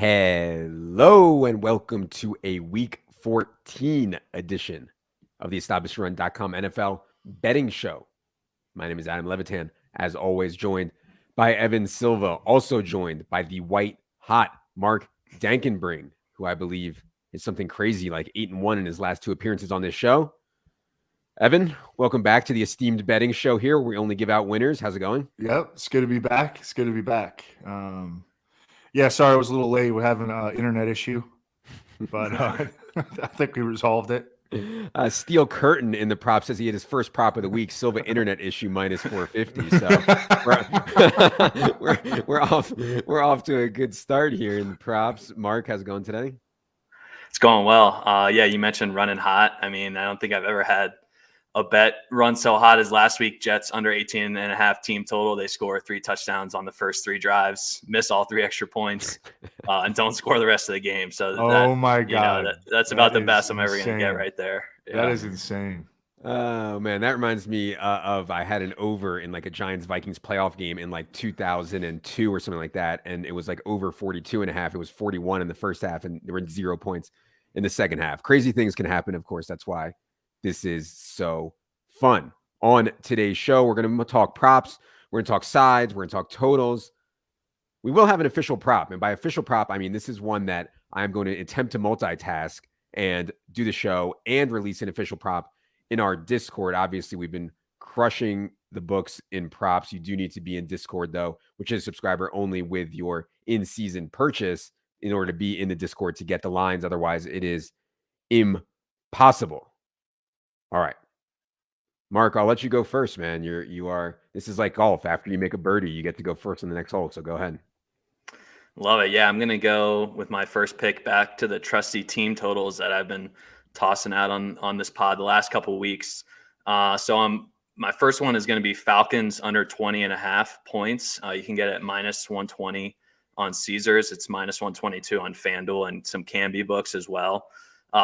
Hello and welcome to a Week 14 edition of the EstablishRun.com NFL betting show. My name is Adam Levitan, as always joined by Evan Silva, also joined by the white hot Mark Dankenbring, who I believe is something crazy like 8-1 in his last two appearances on this show. Evan, welcome back to the esteemed betting show here. We only give out winners. How's it going? Yep, it's good to be back. Yeah, sorry I was a little late. We're having an internet issue, but I think we resolved it. Steel Curtain in the prop says he had his first prop of the week, Silva internet issue minus 450. So we're off to a good start here in the props. Mark, how's it going today? It's going well. Yeah, you mentioned running hot. I mean, I don't think I've ever had a bet run so hot as last week. Jets under 18.5 team total. They score 3 touchdowns on the first 3 drives, miss all 3 extra points, and don't score the rest of the game. So my God, that's about the best I'm ever going to get right there. Yeah. That is insane. Oh man, that reminds me of I had an over in like a Giants-Vikings playoff game in like 2002 or something like that, and it was like over 42.5. It was 41 in the first half, and there were 0 points in the second half. Crazy things can happen, of course. That's why this is so fun. On today's show, we're going to talk props. We're going to talk sides. We're going to talk totals. We will have an official prop. And by official prop, I mean this is one that I'm going to attempt to multitask and do the show and release an official prop in our Discord. Obviously, we've been crushing the books in props. You do need to be in Discord, though, which is subscriber only with your in-season purchase in order to be in the Discord to get the lines. Otherwise, it is impossible. All right, Mark, I'll let you go first, man. This is like golf. After you make a birdie, you get to go first on the next hole. So go ahead. Love it. Yeah, I'm going to go with my first pick back to the trusty team totals that I've been tossing out on this pod the last couple of weeks. My first one is going to be Falcons under 20.5 points. You can get it at minus 120 on Caesars. It's minus 122 on FanDuel and some Canby books as well.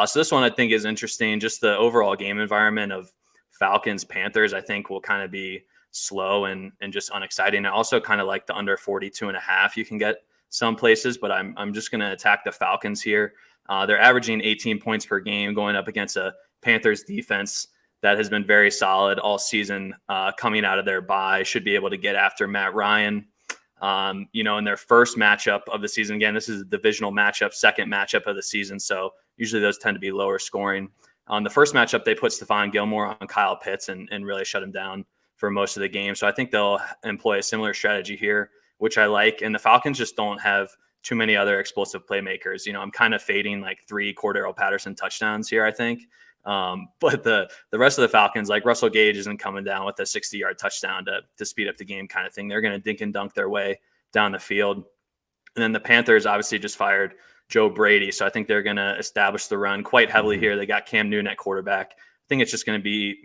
So this one I think is interesting. Just the overall game environment of Falcons Panthers, I think will kind of be slow and just unexciting. I also kind of like the under 42.5. You can get some places, but I'm just going to attack the Falcons here. They're averaging 18 points per game going up against a Panthers defense that has been very solid all season, coming out of their bye. Should be able to get after Matt Ryan. In their first matchup of the season. Again, this is a divisional matchup, second matchup of the season. So usually those tend to be lower scoring. On the first matchup, they put Stephon Gilmore on Kyle Pitts and really shut him down for most of the game. So I think they'll employ a similar strategy here, which I like. And the Falcons just don't have too many other explosive playmakers. I'm kind of fading like 3 Cordero Patterson touchdowns here, I think. But the rest of the Falcons, like Russell Gage isn't coming down with a 60-yard touchdown to speed up the game kind of thing. They're going to dink and dunk their way down the field. And then the Panthers obviously just fired Joe Brady. So I think they're going to establish the run quite heavily here. They got Cam Newton at quarterback. I think it's just going to be,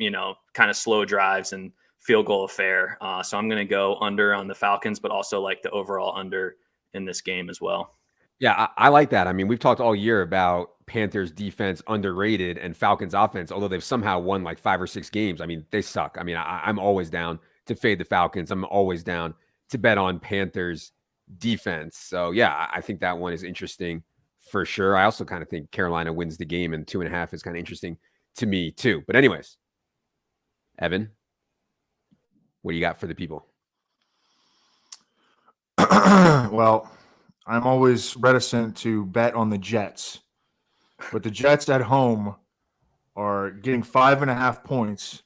kind of slow drives and field goal affair. So I'm going to go under on the Falcons, but also like the overall under in this game as well. Yeah, I like that. I mean, we've talked all year about Panthers defense underrated and Falcons offense, although they've somehow won like 5 or 6 games. I mean, they suck. I mean, I'm always down to fade the Falcons. I'm always down to bet on Panthers defense. So yeah, I think that one is interesting for sure. I also kind of think Carolina wins the game, and 2.5 is kind of interesting to me too. But anyways, Evan, what do you got for the people? Well, I'm always reticent to bet on the Jets, but the Jets at home are getting 5.5 points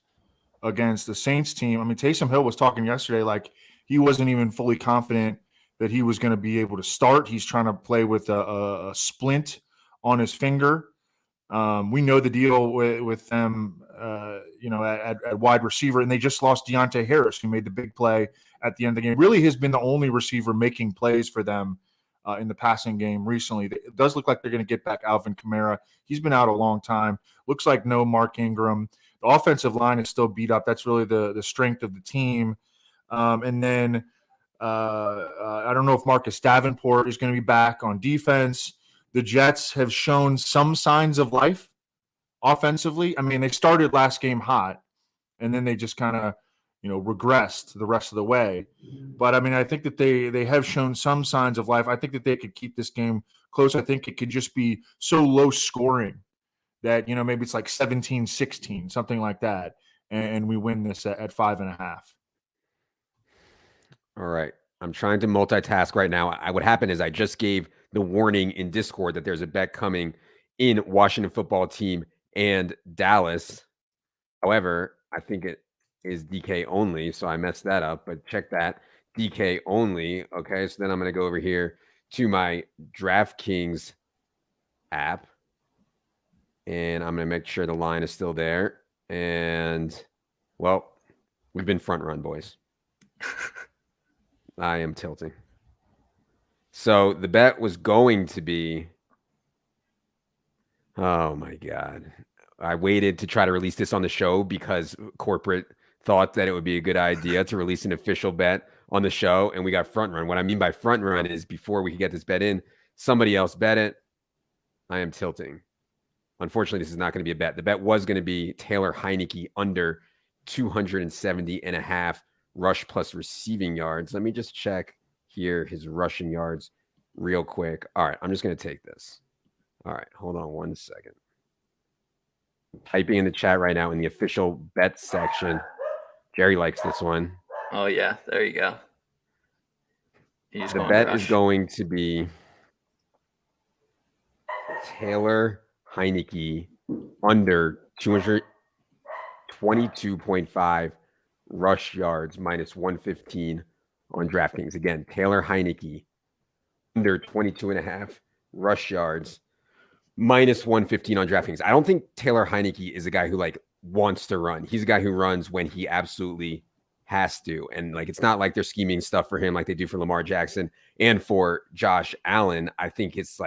against the Saints team. I mean, Taysom Hill was talking yesterday like he wasn't even fully confident that he was going to be able to start. He's trying to play with a splint on his finger. We know the deal with them, at wide receiver, and they just lost Deontay Harris, who made the big play at the end of the game. Really has been the only receiver making plays for them in the passing game recently. It does look like they're going to get back Alvin Kamara. He's been out a long time. Looks like no Mark Ingram. The offensive line is still beat up. That's really the strength of the team. And then I don't know if Marcus Davenport is going to be back on defense. The Jets have shown some signs of life offensively. I mean, they started last game hot, and then they just kind of, regressed the rest of the way. But I mean, I think that they have shown some signs of life. I think that they could keep this game close. I think it could just be so low scoring that, maybe it's like 17-16, something like that. And we win this at 5.5. All right. I'm trying to multitask right now. What happened is I just gave the warning in Discord that there's a bet coming in Washington football team and Dallas. However, I think it is DK only, so I messed that up, but check that. DK only. Okay, so then I'm going to go over here to my DraftKings app, and I'm going to make sure the line is still there. And, well, we've been front run, boys. I am tilting. So the bet was going to be, oh my God. I waited to try to release this on the show because corporate thought that it would be a good idea to release an official bet on the show, and we got front run. What I mean by front run is before we could get this bet in, somebody else bet it. I am tilting. Unfortunately, this is not going to be a bet. The bet was going to be Taylor Heineke under 270.5 rush plus receiving yards. Let me just check here his rushing yards real quick. All right, I'm just going to take this. All right, hold on one second. Typing in the chat right now in the official bet section. Jerry likes this one. Oh, yeah. There you go. The bet is going to be Taylor Heineke under 222.5 rush yards minus 115 on DraftKings. Again, Taylor Heineke under 22.5 rush yards minus 115 on DraftKings. I don't think Taylor Heineke is a guy who wants to run. He's a guy who runs when he absolutely has to. And it's not like they're scheming stuff for him like they do for Lamar Jackson and for Josh Allen. I think it's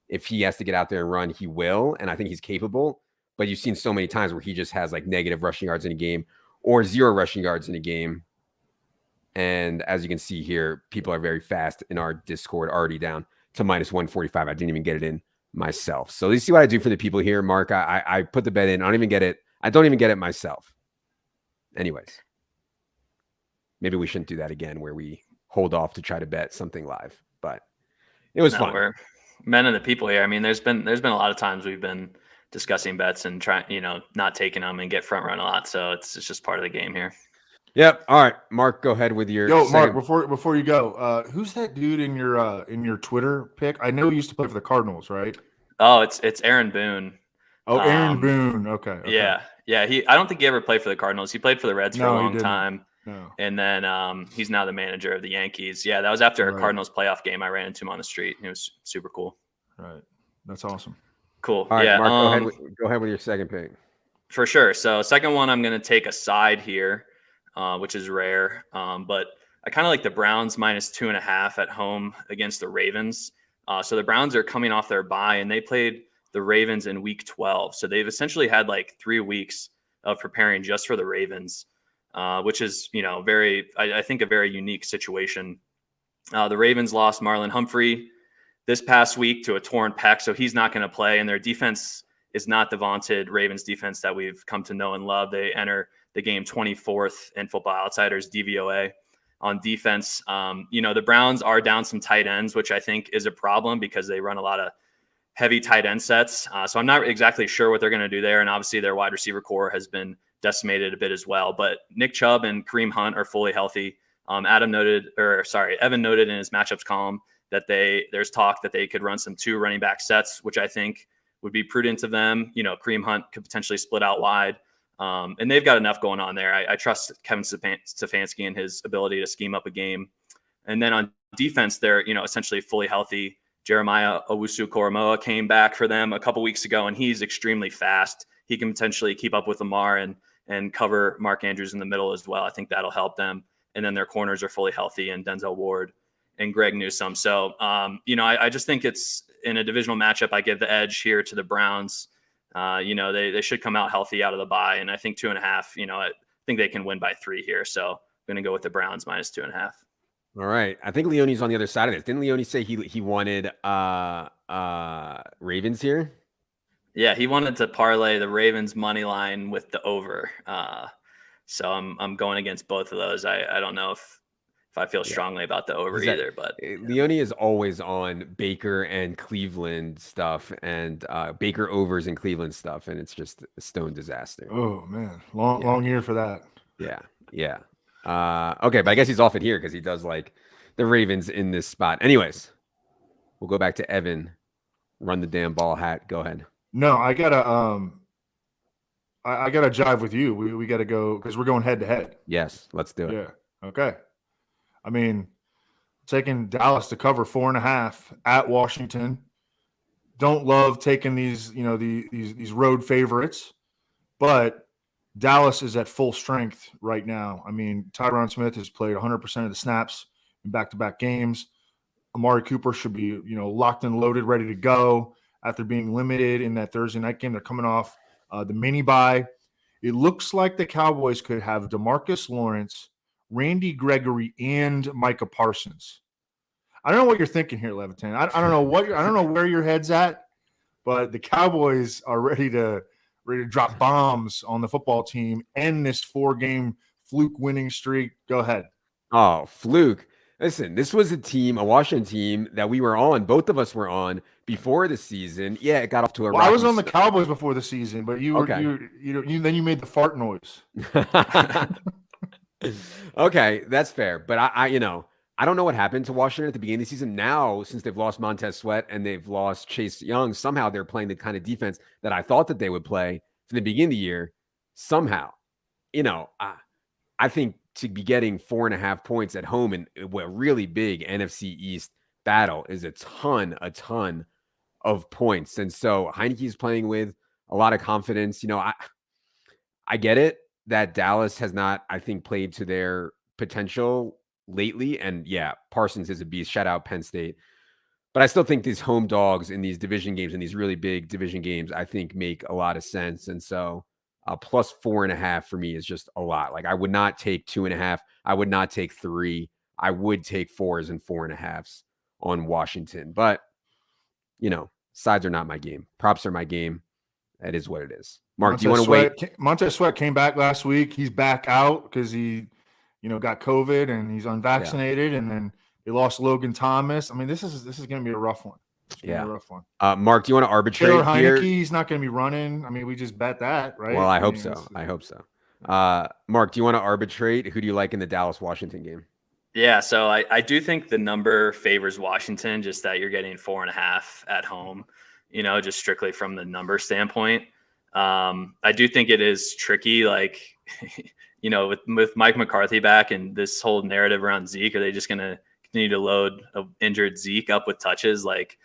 if he has to get out there and run, he will. And I think he's capable. But you've seen so many times where he just has negative rushing yards in a game or 0 rushing yards in a game. And as you can see here, people are very fast in our Discord, already down to minus 145. I didn't even get it in myself. So you see what I do for the people here, Mark. I put the bet in. I don't even get it. I don't even get it myself. Anyways, maybe we shouldn't do that again where we hold off to try to bet something live. But it was fun. We're men and the people here. I mean, there's been a lot of times we've been discussing bets and trying, not taking them and get front run a lot. So it's just part of the game here. Yep. All right, Mark, go ahead with your. Yo, Mark, before you go, who's that dude in your Twitter pick? I know he used to play for the Cardinals, right? Oh, it's Aaron Boone. Oh, Aaron Boone. Okay. Yeah. I don't think he ever played for the Cardinals. He played for the Reds for a long time. No. And then he's now the manager of the Yankees. Yeah, that was after a Cardinals playoff game. I ran into him on the street. It was super cool. Right. That's awesome. Cool. All right, yeah, Mark, go ahead with your second pick. For sure. So second one, I'm going to take a side here, which is rare. But I kind of like the Browns minus 2.5 at home against the Ravens. So the Browns are coming off their bye, and they played the Ravens in week 12. So they've essentially had 3 weeks of preparing just for the Ravens, which is, I think a very unique situation. The Ravens lost Marlon Humphrey this past week to a torn pec, so he's not going to play. And their defense is not the vaunted Ravens defense that we've come to know and love. They enter the game 24th in Football Outsiders DVOA on defense. The Browns are down some tight ends, which I think is a problem because they run a lot of heavy tight end sets. So I'm not exactly sure what they're going to do there. And obviously their wide receiver core has been decimated a bit as well. But Nick Chubb and Kareem Hunt are fully healthy. Evan noted in his matchups column that there's talk that they could run some 2 running back sets, which I think would be prudent of them. Kareem Hunt could potentially split out wide. And they've got enough going on there. I trust Kevin Stefanski and his ability to scheme up a game. And then on defense, they're, essentially fully healthy. Jeremiah Owusu-Koramoah came back for them a couple weeks ago, and he's extremely fast. He can potentially keep up with Lamar and cover Mark Andrews in the middle as well. I think that'll help them. And then their corners are fully healthy, and Denzel Ward and Greg Newsome. So, I just think it's in a divisional matchup. I give the edge here to the Browns. They should come out healthy out of the bye. And I think 2.5, I think they can win by 3 here. So I'm going to go with the Browns minus 2.5. All right. I think Leone's on the other side of this. Didn't Leone say he wanted Ravens here? Yeah, he wanted to parlay the Ravens money line with the over. So I'm going against both of those. I don't know if I feel strongly about the over either, but Leone is always on Baker and Cleveland stuff, and Baker overs and Cleveland stuff, and it's just a stone disaster. Oh man, long year for that. Yeah. Okay, but I guess he's off it here because he does like the Ravens in this spot. Anyways, we'll go back to Evan. Run the damn ball hat. Go ahead. No, I gotta I gotta jive with you. We gotta go because we're going head to head. Yes, let's do it. Yeah. Okay. I mean, taking Dallas to cover 4.5 at Washington. Don't love taking these, these road favorites, but Dallas is at full strength right now. I mean, Tyron Smith has played 100% of the snaps in back-to-back games. Amari Cooper should be, locked and loaded, ready to go after being limited in that Thursday night game. They're coming off the mini bye. It looks like the Cowboys could have DeMarcus Lawrence, Randy Gregory, and Micah Parsons. I don't know what you're thinking here, Levitan. I don't know I don't know where your head's at, but the Cowboys are ready to drop bombs on the football team, end this 4-game fluke winning streak. Go ahead. Oh, fluke. Listen, this was a Washington team that we were on. Both of us were on before the season. Yeah, it got off to a rocky I was on the Cowboys before the season, but you then you made the fart noise. Okay, that's fair. But I don't know what happened to Washington at the beginning of the season. Now, since they've lost Montez Sweat and they've lost Chase Young, somehow they're playing the kind of defense that I thought that they would play from the beginning of the year. Somehow, I think to be getting 4.5 points at home in a really big NFC East battle is a ton of points. And so Heineke's playing with a lot of confidence. I get it that Dallas has not, I think, played to their potential lately. And yeah, Parsons is a beast. Shout out Penn State. But I still think these home dogs in these division games and these really big division games, I think make a lot of sense. And so plus 4.5 for me is just a lot. Like I would not take 2.5. I would not take 3. I would take 4s and 4.5s on Washington. But, sides are not my game. Props are my game. That is what it is. Mark, do you want to wait? Montez Sweat came back last week. He's back out because he, got COVID and he's unvaccinated. Yeah. And then they lost Logan Thomas. I mean, this is going to be a rough one. Yeah, a rough one. Mark, do you want to arbitrate Taylor Heinicke, here? He's not going to be running. I mean, we just bet that, right? Well, I hope so. Mark, do you want to arbitrate? Who do you like in the Dallas-Washington game? Yeah, so I do think the number favors Washington, just that you're getting 4.5 at home, just strictly from the number standpoint. I do think it is tricky, like, with Mike McCarthy back and this whole narrative around Zeke, are they just going to continue to load an injured Zeke up with touches? Like,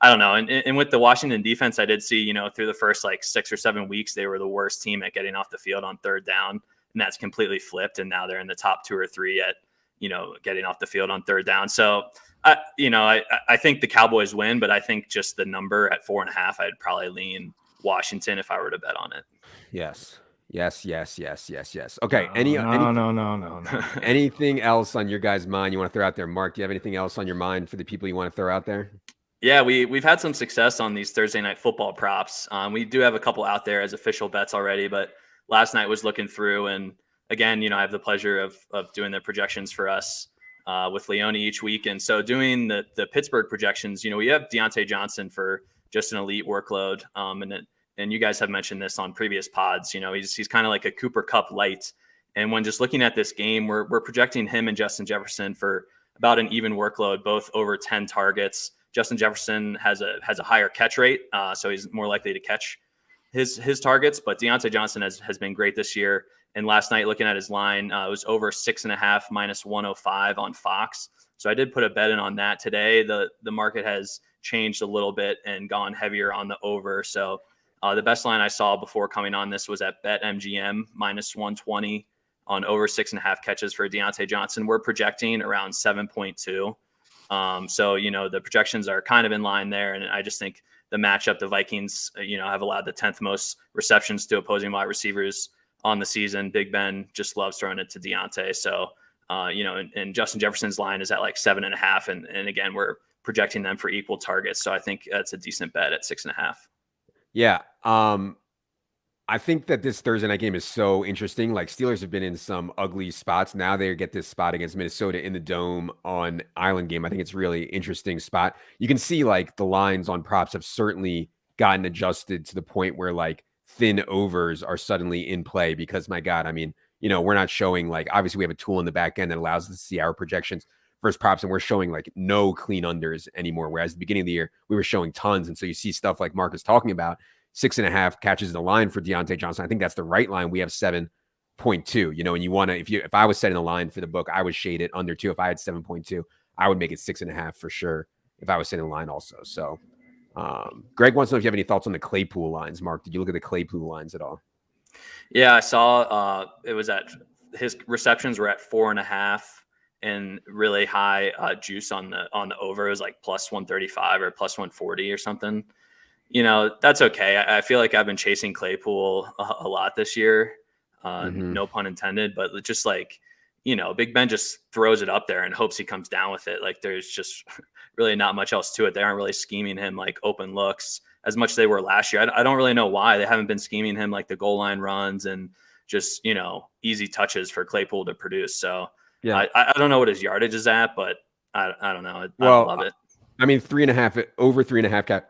I don't know. And with the Washington defense, I did see, through the first 6 or 7 weeks, they were the worst team at getting off the field on third down. And that's completely flipped. And now they're in the top 2 or 3 at, getting off the field on third down. So, I think the Cowboys win, but I think just the number at 4.5, I'd probably lean Washington if I were to bet on it. Yes. Okay. No. Anything else on your guys' mind you want to throw out there? Mark, do you have anything else on your mind for the people you want to throw out there? Yeah, we've had some success on these Thursday night football props. We do have a couple out there as official bets already, but last night was looking through, and again, I have the pleasure of doing the projections for us with Leone each week. And so doing the Pittsburgh projections, we have Deontay Johnson for just an elite workload. And you guys have mentioned this on previous pods. He's kind of like a Cooper Kupp light. And when just looking at this game, we're projecting him and Justin Jefferson for about an even workload, both over 10 targets. Justin Jefferson has a higher catch rate, so he's more likely to catch his targets. But Deontay Johnson has been great this year. And last night, looking at his line, it was over 6.5 minus 105 on Fox. So I did put a bet in on that today. The market has changed a little bit and gone heavier on the over. So the best line I saw before coming on this was at BetMGM minus 120 on over 6.5 catches for Deontay Johnson. We're projecting around 7.2. So, the projections are kind of in line there. And I just think the matchup, the Vikings, have allowed the 10th most receptions to opposing wide receivers on the season. Big Ben just loves throwing it to Deontay. So, and Justin Jefferson's line is at 7.5. And again, we're projecting them for equal targets. So I think that's a decent bet at 6.5. Yeah. I think that this Thursday night game is so interesting. Like Steelers have been in some ugly spots. Now they get this spot against Minnesota in the dome on Island game. I think it's really interesting spot. You can see like the lines on props have certainly gotten adjusted to the point where like thin overs are suddenly in play because my God, I mean, we're not showing like obviously we have a tool in the back end that allows us to see our projections versus props, and we're showing like no clean unders anymore. Whereas at the beginning of the year, we were showing tons. And so you see stuff like Mark is talking about. 6.5 catches in the line for Deontay Johnson. I think that's the right line. We have 7.2. And you want to, if I was setting the line for the book, I would shade it under 2. If I had 7.2, I would make it 6.5 for sure. If I was setting the line also. So, Greg wants to know if you have any thoughts on the Claypool lines. Mark, did you look at the Claypool lines at all? Yeah, I saw. It was at his receptions were at 4.5, and really high juice on the over. It was like plus 135 or plus 140 or something. That's okay. I feel like I've been chasing Claypool a lot this year. No pun intended, but just like, Big Ben just throws it up there and hopes he comes down with it. Like there's just really not much else to it. They aren't really scheming him like open looks as much as they were last year. I don't really know why they haven't been scheming him like the goal line runs and just, easy touches for Claypool to produce. So yeah, I don't know what his yardage is at, but I don't know. I love it. I mean, 3.5 over 3.5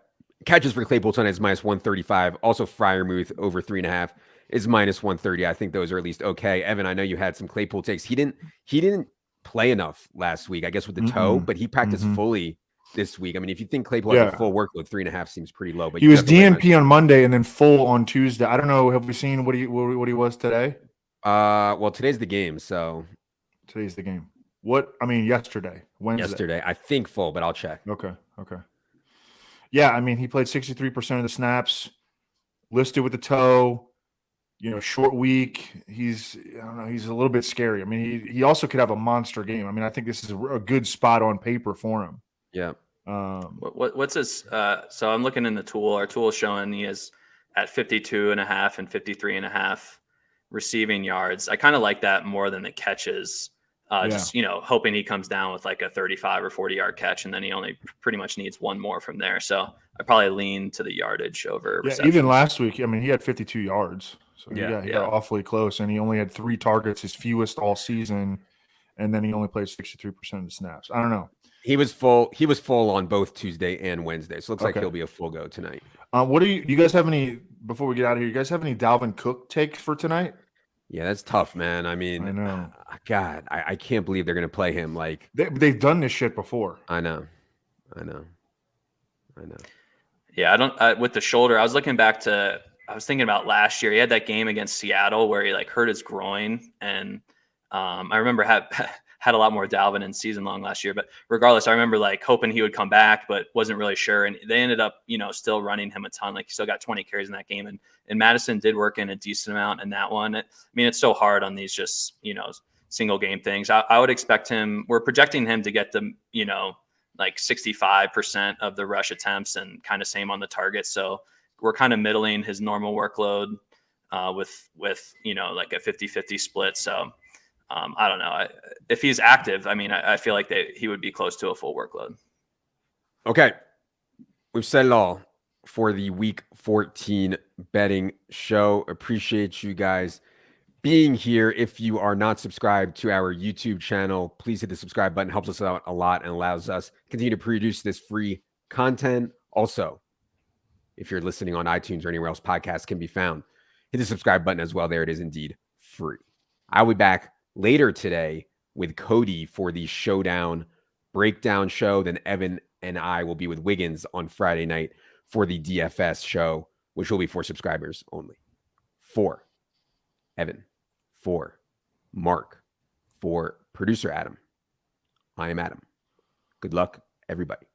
catches for Claypool tonight is minus 135. Also, Freiermuth over 3.5 is minus 130. I think those are at least okay. Evan, I know you had some Claypool takes. He didn't play enough last week, I guess, with the toe, but he practiced fully this week. I mean, if you think Claypool has a full workload, 3.5 seems pretty low. But he was DNP on Monday and then full on Tuesday. I don't know. Have we seen what he was today? Well, today's the game, so today's the game. Yesterday, Wednesday. Yesterday, I think full, but I'll check. Okay. Yeah, I mean, he played 63% of the snaps, listed with the toe, short week. He's a little bit scary. I mean, he also could have a monster game. I mean, I think this is a good spot on paper for him. Yeah. What's his? So I'm looking in the tool. Our tool is showing he is at 52.5 and 53.5 receiving yards. I kind of like that more than the catches. Just, hoping he comes down with like a 35 or 40 yard catch, and then he only pretty much needs one more from there. So I probably lean to the yardage over. Yeah, even last week, I mean, he had 52 yards. So he got awfully close, and he only had 3 targets, his fewest all season, and then he only played 63% of the snaps. I don't know. He was full on both Tuesday and Wednesday. So it looks like he'll be a full go tonight. What do you guys have any, before we get out of here, you guys have any Dalvin Cook takes for tonight? Yeah, that's tough, man. I mean, I know. God, I can't believe they're going to play him. Like they've done this shit before. I know. Yeah, with the shoulder, I was thinking about last year. He had that game against Seattle where he like hurt his groin, and I remember had a lot more Dalvin in season long last year. But regardless, I remember like hoping he would come back, but wasn't really sure. And they ended up, still running him a ton. Like he still got 20 carries in that game. And Madison did work in a decent amount in that one. It's so hard on these just, single game things. I would expect him, we're projecting him to get the, like 65% of the rush attempts and kind of same on the target. So we're kind of middling his normal workload with like a 50-50 split. So I don't know. If he's active, I feel like he would be close to a full workload. Okay. We've said it all for the week 14 betting show. Appreciate you guys being here. If you are not subscribed to our YouTube channel, please hit the subscribe button. Helps us out a lot and allows us to continue to produce this free content. Also, if you're listening on iTunes or anywhere else podcasts can be found, hit the subscribe button as well. There it is, indeed free. I'll be back later today with Cody for the Showdown breakdown show. Then Evan and I will be with Wiggins on Friday night for the DFS show, which will be for subscribers only. For Evan, for Mark, for producer Adam, I am Adam. Good luck, everybody.